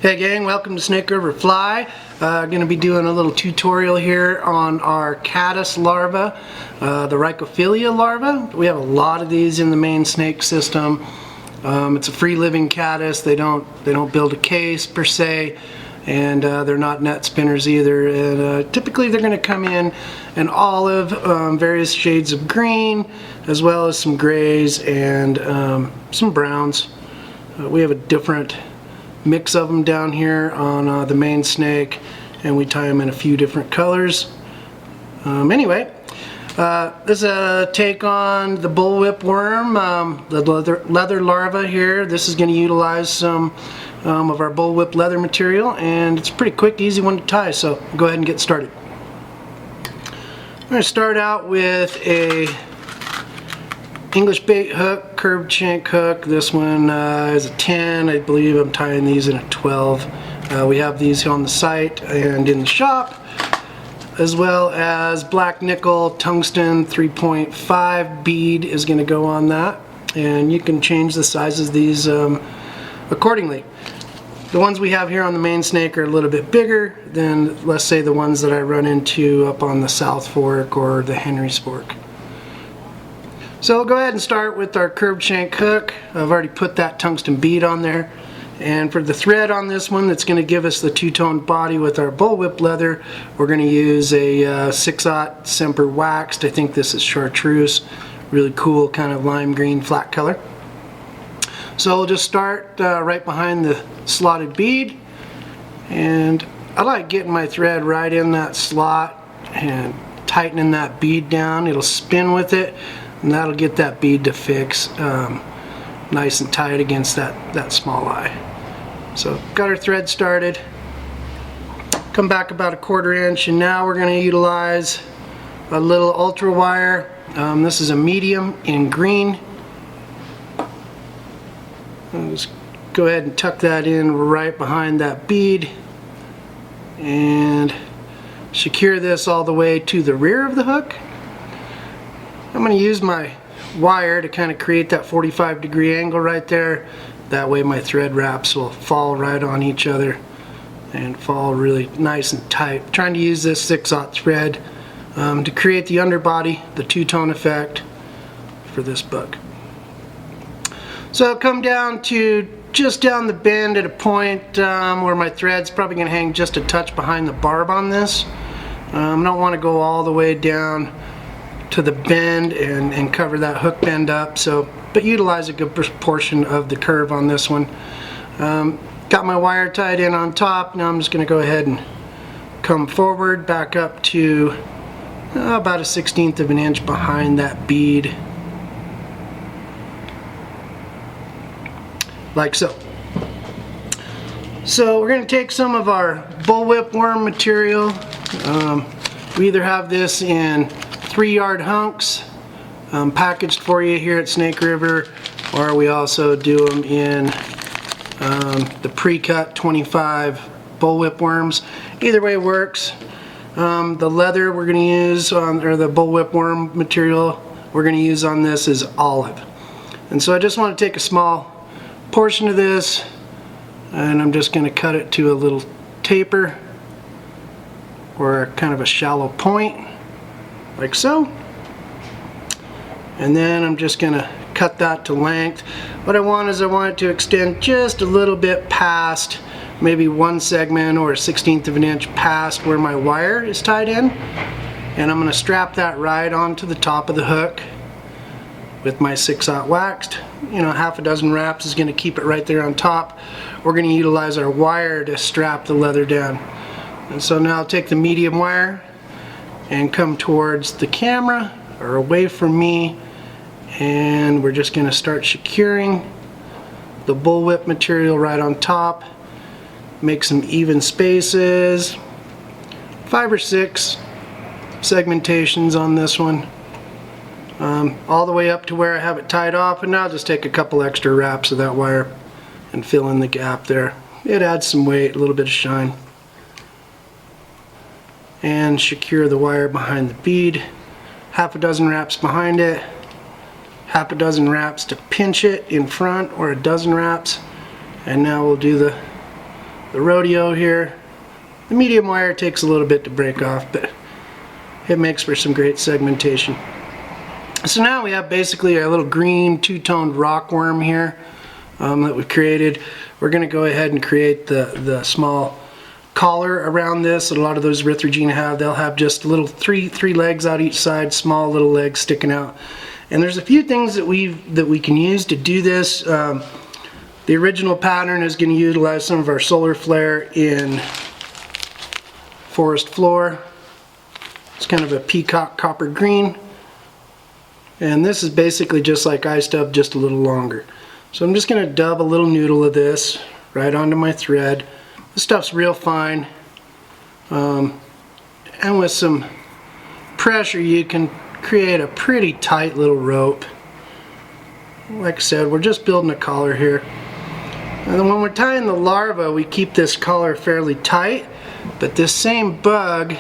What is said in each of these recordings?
Hey gang, welcome to Snake River Fly. Going to be doing a little tutorial here on our Caddis larva, the Rhycophilia larva. We have a lot of these in the main snake system. It's a free living caddis. They don't build a case per se, and they're not net spinners either. And typically they're going to come in an olive, various shades of green, as well as some grays and some browns. We have a different mix of them down here on the main snake, and we tie them in a few different colors. Anyway, this is a take on the bullwhip worm, the leather larva here. This is going to utilize some of our bullwhip leather material, and it's a pretty quick, easy one to tie, so go ahead and get started. I'm going to start out with a English bait hook, curved shank hook. This one is a 10. I believe I'm tying these in a 12. We have these on the site and in the shop, as well as black nickel tungsten 3.5 bead is going to go on that, and you can change the sizes of these accordingly. The ones we have here on the main snake are a little bit bigger than, let's say, the ones that I run into up on the South Fork or the Henry's Fork. So we'll go ahead and start with our curved shank hook. I've already put that tungsten bead on there. And for the thread on this one that's going to give us the two-tone body with our bullwhip leather, we're going to use a 6/0 Semper waxed. I think this is chartreuse. Really cool kind of lime green flat color. So we'll just start right behind the slotted bead. And I like getting my thread right in that slot and tightening that bead down. It'll spin with it, and that'll get that bead to fix nice and tight against that small eye. So got our thread started. Come back about a 1/4 inch, and now we're going to utilize a little ultra wire. This is a medium in green. I'll just go ahead and tuck that in right behind that bead and secure this all the way to the rear of the hook. I'm going to use my wire to kind of create that 45-degree angle right there. That way my thread wraps will fall right on each other and fall really nice and tight. I'm trying to use this 6/0 thread to create the underbody, the two-tone effect for this bug. So I'll come down to just down the bend at a point where my thread's probably going to hang just a touch behind the barb on this. I don't want to go all the way down to the bend and cover that hook bend up, but utilize a good portion of the curve on this one. Got my wire tied in on top. Now I'm just going to go ahead and come forward, back up to about a 1/16 of an inch behind that bead, like so. So we're going to take some of our bullwhip worm material. We either have this in 3-yard hunks packaged for you here at Snake River, or we also do them in the pre-cut 25 bullwhip worms. Either way works. The leather we're going to use or the bullwhip worm material we're going to use on this is olive. And so I just want to take a small portion of this, and I'm just going to cut it to a little taper or kind of a shallow point, like so. And then I'm just going to cut that to length. What I want is I want it to extend just a little bit past, maybe 1 segment or a 1/16 of an inch past where my wire is tied in. And I'm going to strap that right onto the top of the hook with my 6/0 waxed. You know, 6 wraps is going to keep it right there on top. We're going to utilize our wire to strap the leather down. And so now I'll take the medium wire and come towards the camera or away from me, and we're just going to start securing the bullwhip material right on top. Make some even spaces, 5 or 6 segmentations on this one, all the way up to where I have it tied off. And now I'll just take a couple extra wraps of that wire and fill in the gap there. It adds some weight, a little bit of shine. And secure the wire behind the bead. 6 wraps behind it, 6 wraps to pinch it in front, or 12 wraps. And now we'll do the the rodeo here. The medium wire takes a little bit to break off, but it makes for some great segmentation. So now we have basically a little green two-toned rockworm here that we created. We're going to go ahead and create the small collar around this that a lot of those Erythrogena have. They'll have just little three legs out each side, small little legs sticking out. And there's a few things that we can use to do this. The original pattern is going to utilize some of our solar flare in forest floor. It's kind of a peacock copper green. And this is basically just like ice dub, just a little longer. So I'm just going to dub a little noodle of this right onto my thread. This stuff's real fine. And with some pressure you can create a pretty tight little rope. Like I said, we're just building a collar here. And then when we're tying the larva, we keep this collar fairly tight, but this same bug,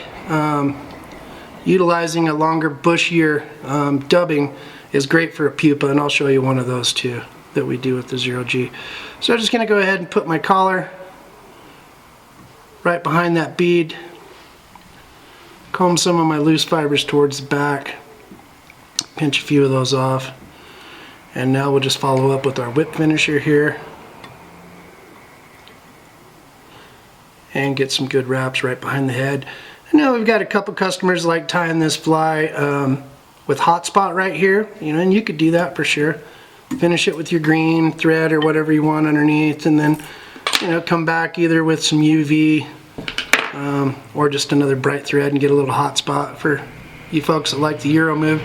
utilizing a longer, bushier dubbing is great for a pupa, and I'll show you one of those too that we do with the 0G. So I'm just going to go ahead and put my collar right behind that bead, comb some of my loose fibers towards the back, pinch a few of those off, and now we'll just follow up with our whip finisher here and get some good wraps right behind the head. And now we've got a couple customers like tying this fly with hot spot right here, and you could do that for sure. Finish it with your green thread or whatever you want underneath, and then come back either with some UV or just another bright thread and get a little hot spot for you folks that like the Euro move.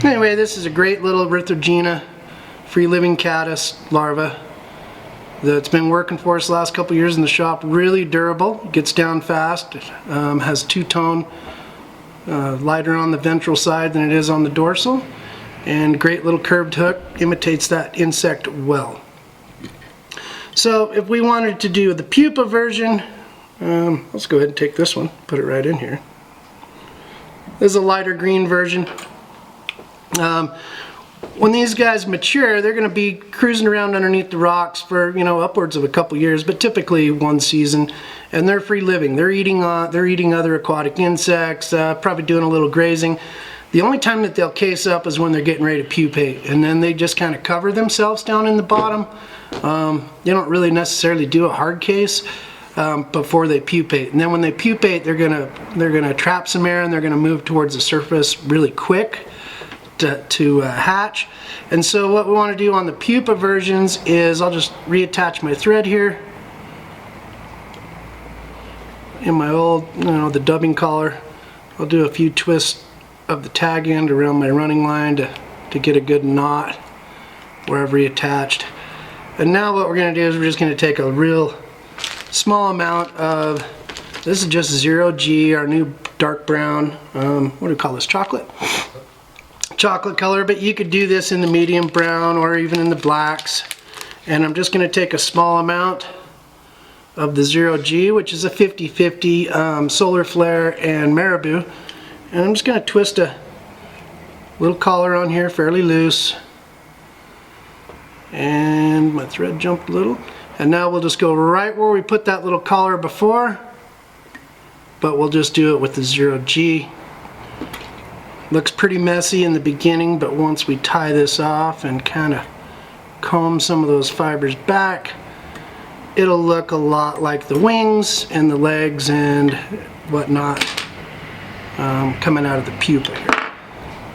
Anyway, this is a great little Erythrogena free living caddis larva that's been working for us the last couple years in the shop. Really durable, gets down fast, has two-tone, lighter on the ventral side than it is on the dorsal, and great little curved hook, imitates that insect well. So if we wanted to do the pupa version, let's go ahead and take this one, put it right in here. This is a lighter green version. When these guys mature, they're going to be cruising around underneath the rocks for upwards of a couple years, but typically one season, and they're free living. They're eating other aquatic insects, probably doing a little grazing. The only time that they'll case up is when they're getting ready to pupate, and then they just kind of cover themselves down in the bottom. You don't really necessarily do a hard case before they pupate, and then when they pupate, they're gonna trap some air and they're gonna move towards the surface really quick to hatch. And so what we want to do on the pupa versions is I'll just reattach my thread here in my old, the dubbing collar. I'll do a few twists of the tag end around my running line to get a good knot where I've reattached. And now what we're going to do is we're just going to take a real small amount of, this is just 0G, our new dark brown, what do we call this, chocolate color, but you could do this in the medium brown or even in the blacks. And I'm just going to take a small amount of the 0G, which is a 50-50 solar flare and marabou, and I'm just going to twist a little collar on here fairly loose, and my thread jumped a little, and now we'll just go right where we put that little collar before, but we'll just do it with the 0G. Looks pretty messy in the beginning, but once we tie this off and kind of comb some of those fibers back, it'll look a lot like the wings and the legs and whatnot coming out of the pupa here.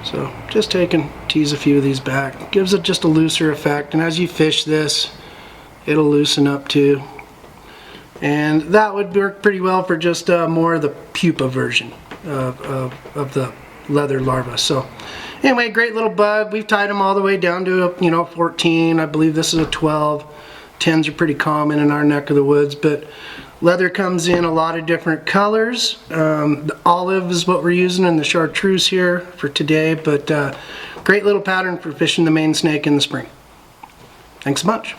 So just tease a few of these back. Gives it just a looser effect, and as you fish this, it'll loosen up too. And that would work pretty well for just more of the pupa version of the leather larva. So anyway, great little bug. We've tied them all the way down to 14. I believe this is a 12. 10s are pretty common in our neck of the woods, but leather comes in a lot of different colors. The olive is what we're using in the chartreuse here for today, but great little pattern for fishing the Maine snake in the spring. Thanks so much.